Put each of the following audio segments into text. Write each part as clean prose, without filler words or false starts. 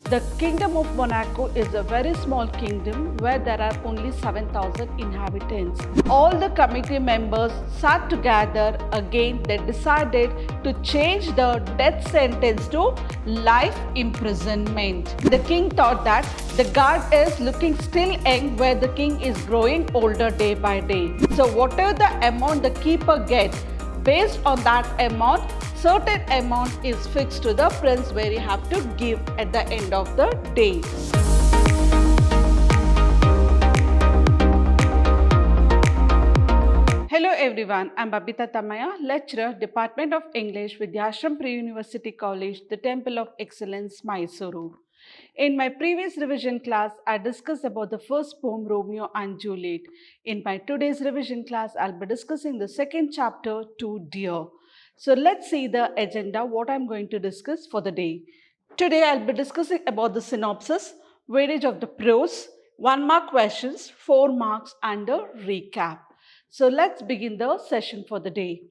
The Kingdom of Monaco is a very small kingdom where there are only 7,000 inhabitants. All the committee members sat together again. They decided to change the death sentence to life imprisonment. The king thought that the guard is looking still young where the king is growing older day by day. So whatever the amount the keeper gets, based on that amount, certain amount is fixed to the prince where you have to give at the end of the day. Hello everyone, I'm Babita Tamaya, lecturer, Department of English, Vidhyaashram Pre-University College, the Temple of Excellence, Mysuru. In my previous revision class, I discussed about the first poem, Romeo and Juliet. In my today's revision class, I'll be discussing the second chapter, TOODEAR. So let's see the agenda, what I'm going to discuss for the day. Today, I'll be discussing about the synopsis, weightage of the prose, 1-mark questions, 4 marks, and a recap. So let's begin the session for the day.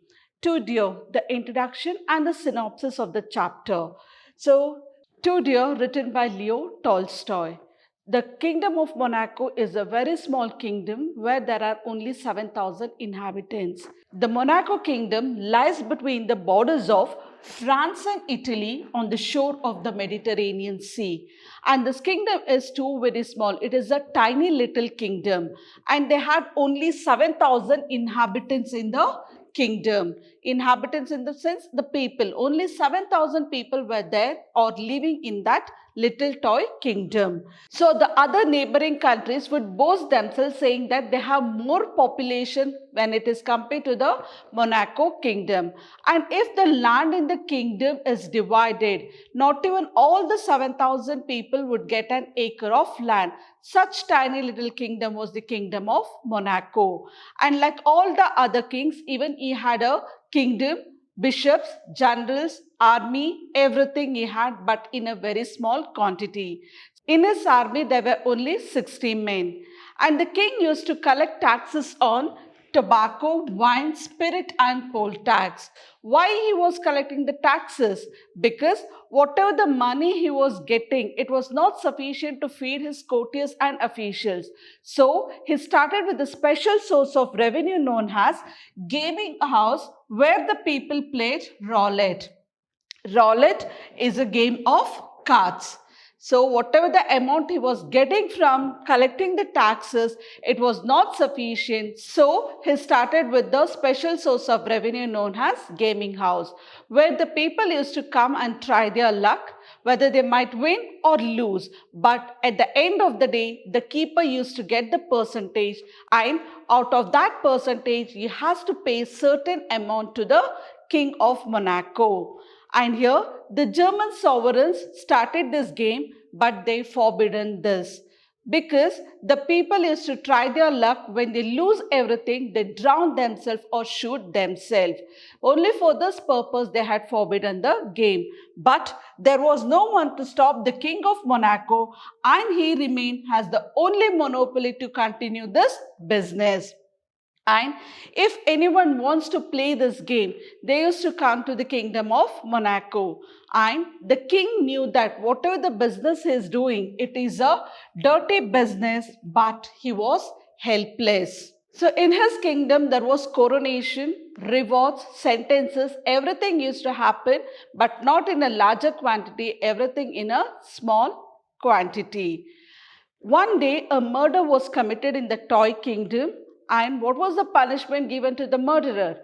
TOODEAR, the introduction and the synopsis of the chapter. So, TOODEAR, written by Leo Tolstoy. The Kingdom of Monaco is a very small kingdom where there are only 7,000 inhabitants. The Monaco Kingdom lies between the borders of France and Italy on the shore of the Mediterranean Sea. And this kingdom is too very small. It is a tiny little kingdom. And they had only 7,000 inhabitants in the kingdom. Inhabitants in the sense the people. Only 7,000 people were there or living in that little toy kingdom. So the other neighboring countries would boast themselves saying that they have more population when it is compared to the Monaco kingdom. And if the land in the kingdom is divided, not even all the 7,000 people would get an acre of land. Such tiny little kingdom was the Kingdom of Monaco. And like all the other kings, even he had a kingdom, bishops, generals, army, everything he had, but in a very small quantity. In his army, there were only 60 men. And the king used to collect taxes on tobacco, wine, spirit and poll tax. Why he was collecting the taxes? Because whatever the money he was getting, it was not sufficient to feed his courtiers and officials. So he started with a special source of revenue known as gaming house where the people played roulette. Roulette is a game of cards. So whatever the amount he was getting from collecting the taxes, it was not sufficient. So he started with the special source of revenue known as gaming house, where the people used to come and try their luck, whether they might win or lose. But at the end of the day, the keeper used to get the percentage, and out of that percentage, he has to pay certain amount to the King of Monaco. And here, the German sovereigns started this game, but they forbidden this. Because the people used to try their luck. When they lose everything, they drown themselves or shoot themselves. Only for this purpose, they had forbidden the game. But there was no one to stop the King of Monaco, and he remained as the only monopoly to continue this business. And if anyone wants to play this game, they used to come to the Kingdom of Monaco. And the king knew that whatever the business he is doing, it is a dirty business, but he was helpless. So in his kingdom, there was coronation, rewards, sentences, everything used to happen, but not in a larger quantity, everything in a small quantity. One day, a murder was committed in the toy kingdom. And what was the punishment given to the murderer?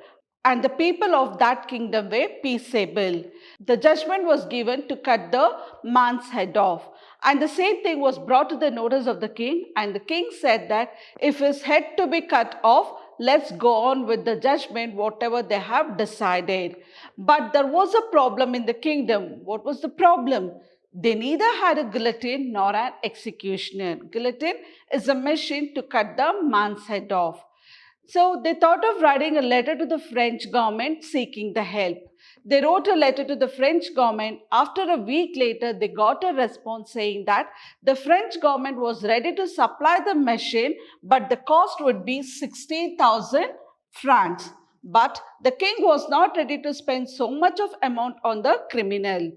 And the people of that kingdom were peaceable. The judgment was given to cut the man's head off. And the same thing was brought to the notice of the king. And the king said that if his head to be cut off, let's go on with the judgment, whatever they have decided. But there was a problem in the kingdom. What was the problem? They neither had a guillotine nor an executioner. Guillotine is a machine to cut the man's head off. So they thought of writing a letter to the French government seeking the help. They wrote a letter to the French government. After a week later, they got a response saying that the French government was ready to supply the machine, but the cost would be 16,000 francs. But the king was not ready to spend so much of amount on the criminal.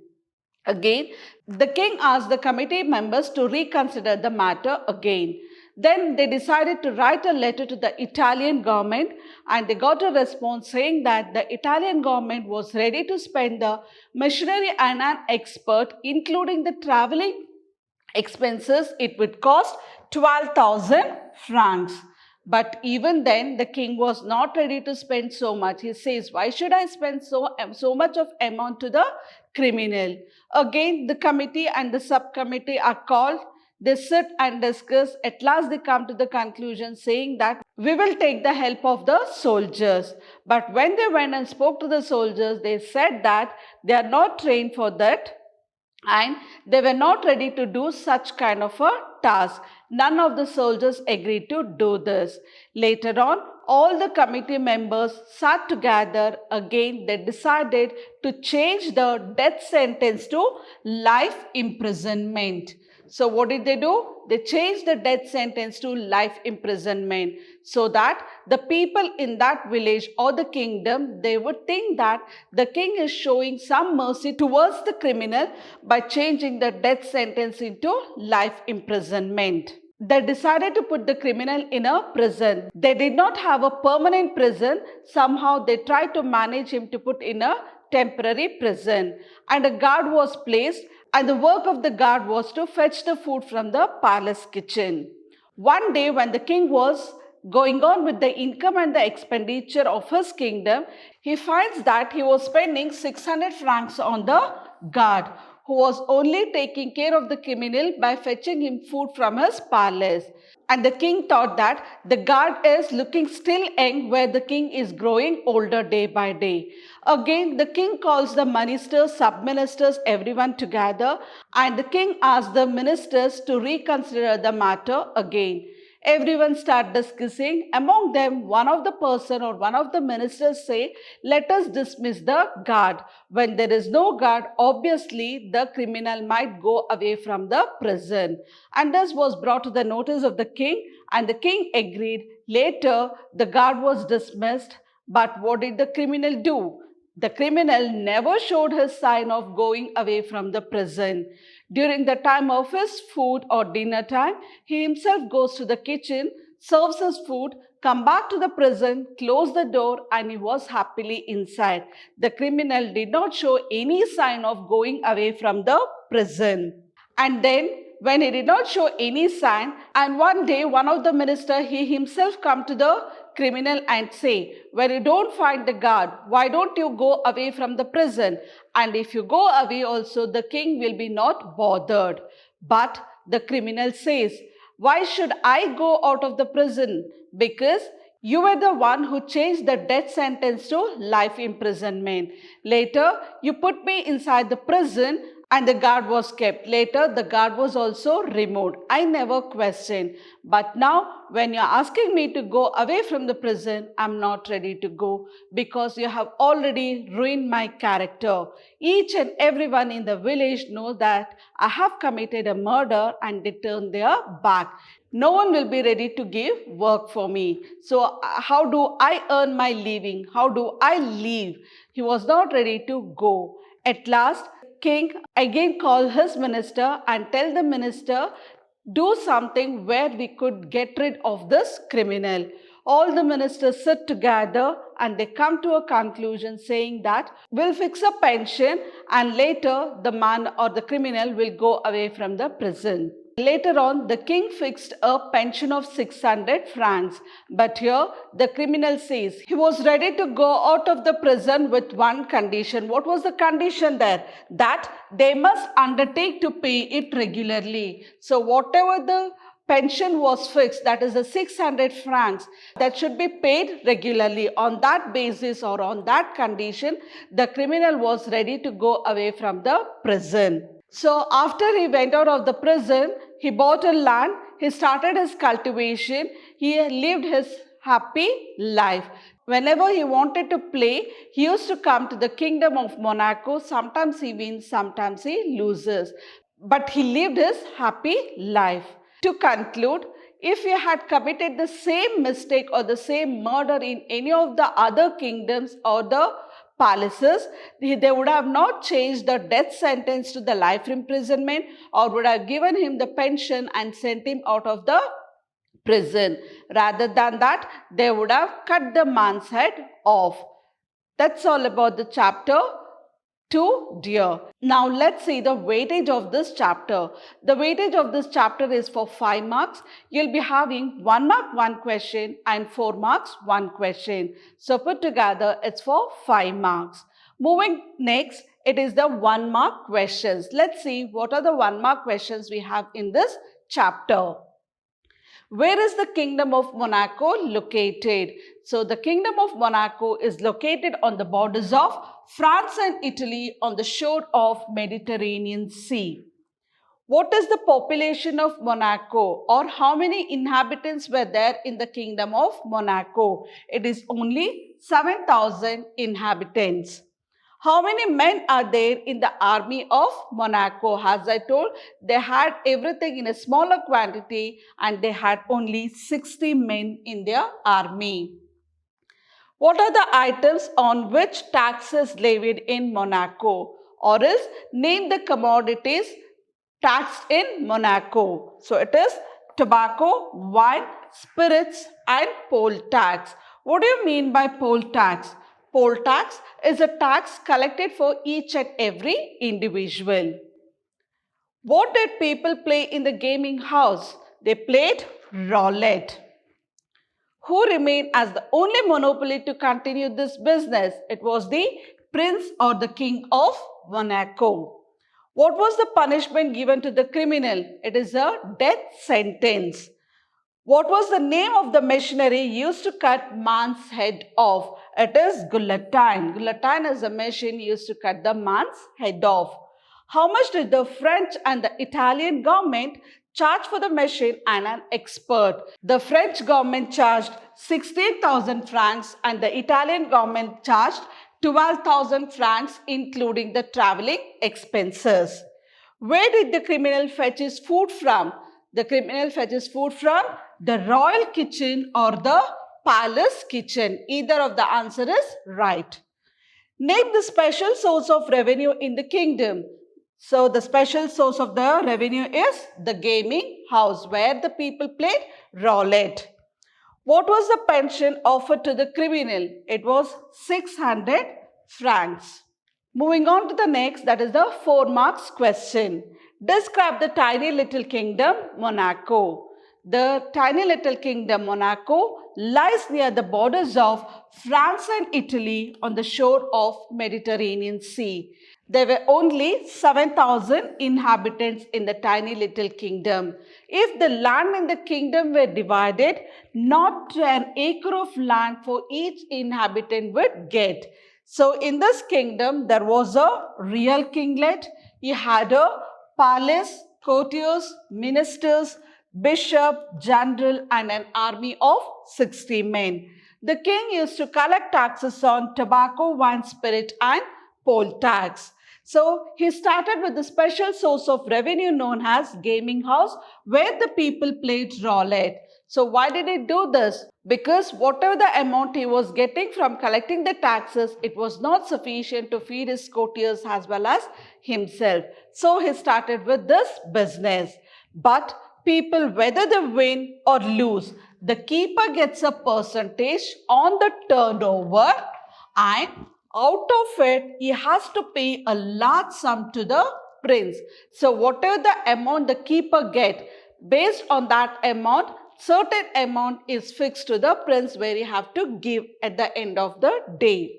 Again, the king asked the committee members to reconsider the matter again. Then they decided to write a letter to the Italian government, and they got a response saying that the Italian government was ready to spend the machinery and an expert, including the traveling expenses. It would cost 12,000 francs. But even then, the king was not ready to spend so much. He says, why should I spend so much of amount to the criminal? Again, the committee and the subcommittee are called. They sit and discuss. At last, they come to the conclusion saying that we will take the help of the soldiers. But when they went and spoke to the soldiers, they said that they are not trained for that, and they were not ready to do such kind of a task. None of the soldiers agreed to do this. Later on, all the committee members sat together. Again, they decided to change the death sentence to life imprisonment. So what did they do? They changed the death sentence to life imprisonment, so that the people in that village or the kingdom, they would think that the king is showing some mercy towards the criminal by changing the death sentence into life imprisonment. They decided to put the criminal in a prison. They did not have a permanent prison. Somehow they tried to manage him to put in a temporary prison, and a guard was placed, and the work of the guard was to fetch the food from the palace kitchen. One day when the king was going on with the income and the expenditure of his kingdom, he finds that he was spending 600 francs on the guard, who was only taking care of the criminal by fetching him food from his palace. And the king thought that the guard is looking still young, where the king is growing older day by day. Again, the king calls the ministers, sub-ministers, everyone together, and the king asks the ministers to reconsider the matter again. Everyone start discussing. Among them, one of the person or one of the ministers say, let us dismiss the guard. When there is no guard, obviously the criminal might go away from the prison. And this was brought to the notice of the king, and the king agreed. Later, the guard was dismissed. But what did the criminal do? The criminal never showed his sign of going away from the prison. During the time of his food or dinner time, he himself goes to the kitchen, serves his food, come back to the prison, close the door, and he was happily inside. The criminal did not show any sign of going away from the prison. And then, when he did not show any sign, and one day one of the minister, he himself come to the criminal and say, when you don't find the guard, why don't you go away from the prison? And if you go away also, the king will be not bothered. But the criminal says, why should I go out of the prison? Because you were the one who changed the death sentence to life imprisonment. Later, you put me inside the prison, and the guard was kept. Later, the guard was also removed. I never questioned. But now, when you're asking me to go away from the prison, I'm not ready to go, because you have already ruined my character. Each and everyone in the village knows that I have committed a murder, and they turn their back. No one will be ready to give work for me. So how do I earn my living? How do I live? He was not ready to go. At last, king again called his minister and tell the minister, do something where we could get rid of this criminal. All the ministers sit together and they come to a conclusion saying that we'll fix a pension, and later the man or the criminal will go away from the prison. Later on, the king fixed a pension of 600 francs. But here, the criminal says he was ready to go out of the prison with one condition. What was the condition there? That they must undertake to pay it regularly. So whatever the pension was fixed, that is the 600 francs, that should be paid regularly. On that basis or on that condition, the criminal was ready to go away from the prison. So after he went out of the prison, he bought a land, he started his cultivation, he lived his happy life. Whenever he wanted to play, he used to come to the kingdom of Monaco. Sometimes he wins, sometimes he loses. But he lived his happy life. To conclude, if he had committed the same mistake or the same murder in any of the other kingdoms or the palaces. They would have not changed the death sentence to the life imprisonment, or would have given him the pension and sent him out of the prison. Rather than that, they would have cut the man's head off. That's all about the chapter 2, dear. Now let's see the weightage of this chapter. The weightage of this chapter is for 5 marks. You'll be having 1 mark 1 question and 4 marks 1 question. So put together it's for 5 marks. Moving next, it is the 1 mark questions. Let's see what are the 1 mark questions we have in this chapter. Where is the Kingdom of Monaco located? So the Kingdom of Monaco is located on the borders of France and Italy on the shore of Mediterranean Sea. What is the population of Monaco, or how many inhabitants were there in the Kingdom of Monaco? It is only 7,000 inhabitants. How many men are there in the army of Monaco? As I told, they had everything in a smaller quantity and they had only 60 men in their army. What are the items on which tax is levied in Monaco? Or else name the commodities taxed in Monaco. So it is tobacco, wine, spirits and poll tax. What do you mean by poll tax? Poll tax is a tax collected for each and every individual. What did people play in the gaming house? They played roulette. Who remained as the only monopoly to continue this business? It was the prince or the king of Monaco. What was the punishment given to the criminal? It is a death sentence. What was the name of the machinery used to cut man's head off? It is guillotine. Guillotine is a machine used to cut the man's head off. How much did the French and the Italian government charge for the machine and an expert? The French government charged 16,000 francs and the Italian government charged 12,000 francs including the travelling expenses. Where did the criminal fetch his food from? The criminal fetches food from the royal kitchen or the palace kitchen. Either of the answer is right. Name the special source of revenue in the kingdom. So the special source of the revenue is the gaming house where the people played roulette. What was the pension offered to the criminal? It was 600 francs. Moving on to the next, that is the 4 marks question. Describe the tiny little kingdom Monaco. The tiny little kingdom Monaco lies near the borders of France and Italy on the shore of Mediterranean Sea. There were only 7,000 inhabitants in the tiny little kingdom. If the land in the kingdom were divided, not an acre of land for each inhabitant would get. So in this kingdom, there was a real kinglet. He had a palace, courtiers, ministers, bishop, general and an army of 60 men. The king used to collect taxes on tobacco, wine, spirit and poll tax. So he started with the special source of revenue known as gaming house where the people played roulette. So why did he do this? Because whatever the amount he was getting from collecting the taxes, it was not sufficient to feed his courtiers as well as himself. So he started with this business. But people, whether they win or lose, the keeper gets a percentage on the turnover and out of it, he has to pay a large sum to the prince. So whatever the amount the keeper gets, based on that amount, certain amount is fixed to the prince where he have to give at the end of the day.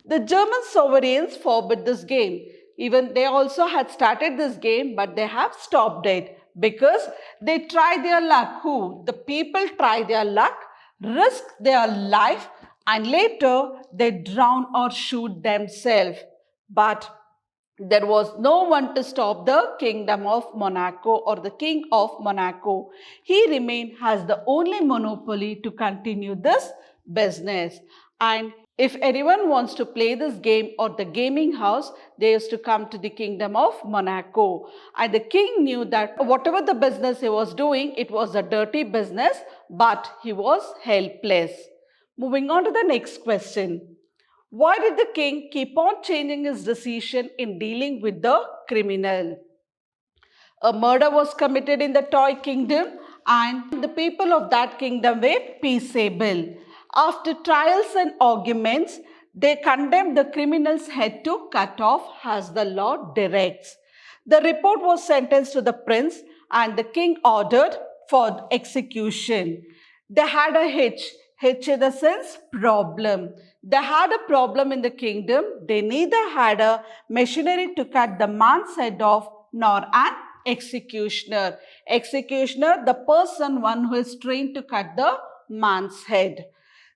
The German sovereigns forbid this game. Even they also had started this game, but they have stopped it because they try their luck. Who? The people try their luck, risk their life, and later they drown or shoot themselves. But there was no one to stop the kingdom of Monaco or the king of Monaco. He remained as the only monopoly to continue this business. And if anyone wants to play this game or the gaming house, they used to come to the kingdom of Monaco. And the king knew that whatever the business he was doing, it was a dirty business, but he was helpless. Moving on to the next question. Why did the king keep on changing his decision in dealing with the criminal? A murder was committed in the toy kingdom and the people of that kingdom were peaceable. After trials and arguments, they condemned the criminal's head to cut off as the law directs. The report was sentenced to the prince and the king ordered for execution. They had a hitch in the sense problem. They had a problem in the kingdom. They neither had a machinery to cut the man's head off nor an executioner. Executioner, the one who is trained to cut the man's head.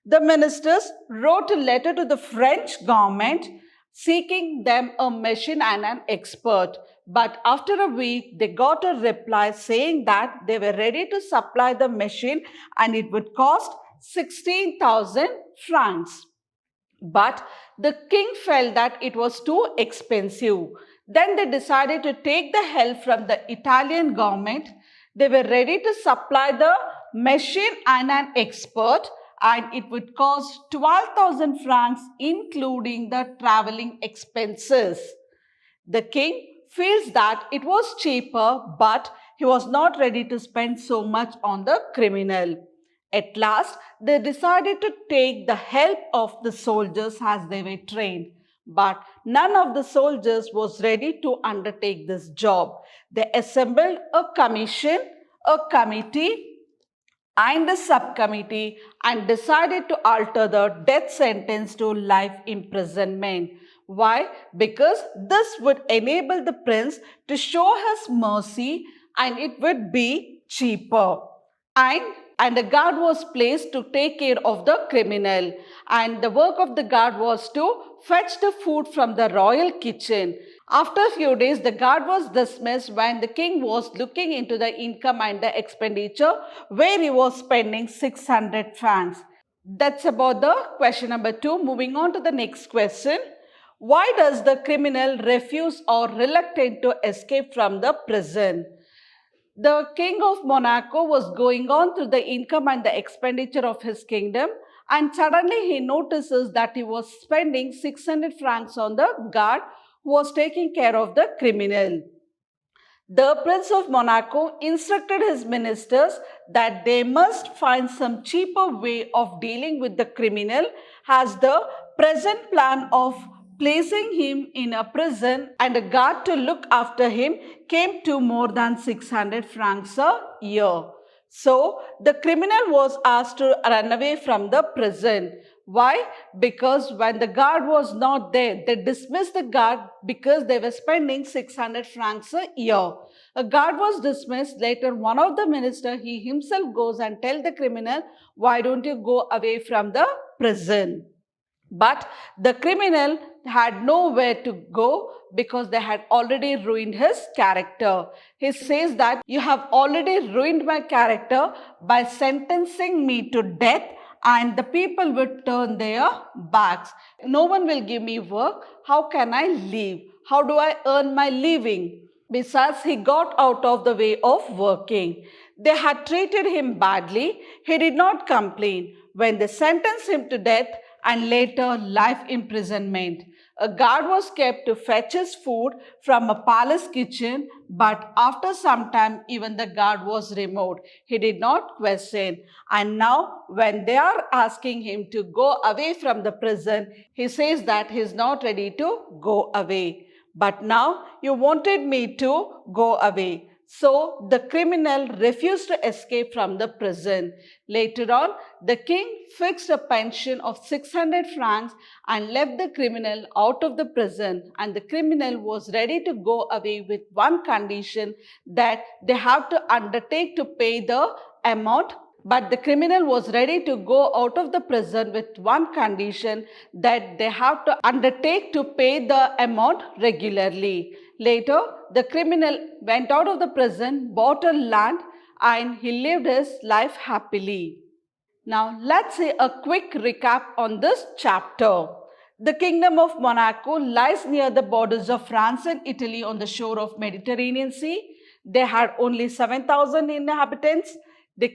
The ministers wrote a letter to the French government seeking them a machine and an expert. But after a week, they got a reply saying that they were ready to supply the machine and it would cost 16,000 francs. But the king felt that it was too expensive. Then they decided to take the help from the Italian government. They were ready to supply the machine and an expert and it would cost 12,000 francs including the traveling expenses. The king feels that it was cheaper but he was not ready to spend so much on the criminal. At last, they decided to take the help of the soldiers as they were trained. But none of the soldiers was ready to undertake this job. They assembled a commission, a committee, and a subcommittee and decided to alter the death sentence to life imprisonment. Why? Because this would enable the prince to show his mercy and it would be cheaper. And a guard was placed to take care of the criminal. And the work of the guard was to fetch the food from the royal kitchen. After a few days, the guard was dismissed when the king was looking into the income and the expenditure where he was spending 600 francs. That's about the question number 2. Moving on to the next question. Why does the criminal refuse or reluctant to escape from the prison? The king of Monaco was going on through the income and the expenditure of his kingdom and suddenly he notices that he was spending 600 francs on the guard who was taking care of the criminal. The Prince of Monaco instructed his ministers that they must find some cheaper way of dealing with the criminal as the present plan of placing him in a prison and a guard to look after him came to more than 600 francs a year. So, the criminal was asked to run away from the prison. Why? Because when the guard was not there, they dismissed the guard because they were spending 600 francs a year. A guard was dismissed. Later, one of the minister, he himself goes and tells the criminal, why don't you go away from the prison? But the criminal had nowhere to go because they had already ruined his character. He says that you have already ruined my character by sentencing me to death and the people would turn their backs. No one will give me work. How can I live? How do I earn my living? Besides, he got out of the way of working. They had treated him badly. He did not complain. When they sentenced him to death, and later life imprisonment. A guard was kept to fetch his food from a palace kitchen, but after some time even the guard was removed. He did not question. And now when they are asking him to go away from the prison, he says that he is not ready to go away. But now you wanted me to go away. So the criminal refused to escape from the prison. Later on, the king fixed a pension of 600 francs and left the criminal out of the prison, and the criminal was ready to go away with one condition, that they have to undertake to pay the amount. But the criminal was ready to go out of the prison with one condition, that they have to undertake to pay the amount regularly. Later, the criminal went out of the prison, bought a land, and he lived his life happily. Now, let's say a quick recap on this chapter. The Kingdom of Monaco lies near the borders of France and Italy on the shore of Mediterranean Sea. They had only 7,000 inhabitants. The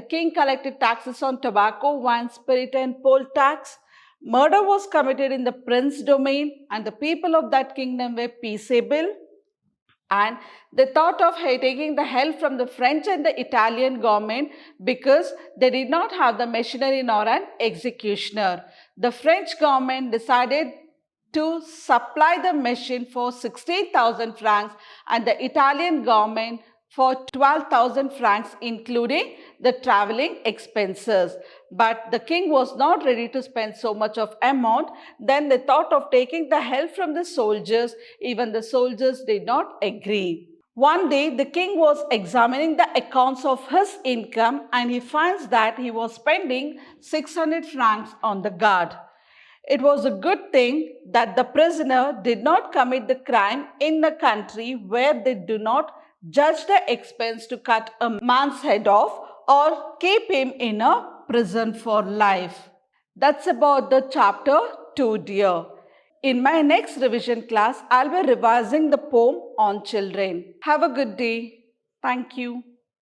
king collected taxes on tobacco, wine, spirit and poll tax. Murder was committed in the prince's domain, and the people of that kingdom were peaceable. And they thought of taking the help from the French and the Italian government because they did not have the machinery nor an executioner. The French government decided to supply the machine for 16,000 francs and the Italian government for 12,000 francs, including the traveling expenses. But the king was not ready to spend so much of amount. Then they thought of taking the help from the soldiers. Even the soldiers did not agree. One day, the king was examining the accounts of his income and he finds that he was spending 600 francs on the guard. It was a good thing that the prisoner did not commit the crime in a country where they do not judge the expense to cut a man's head off or keep him in a prison for life. That's about the chapter TOODEAR. In my next revision class, I'll be revising the poem on children. Have a good day. Thank you.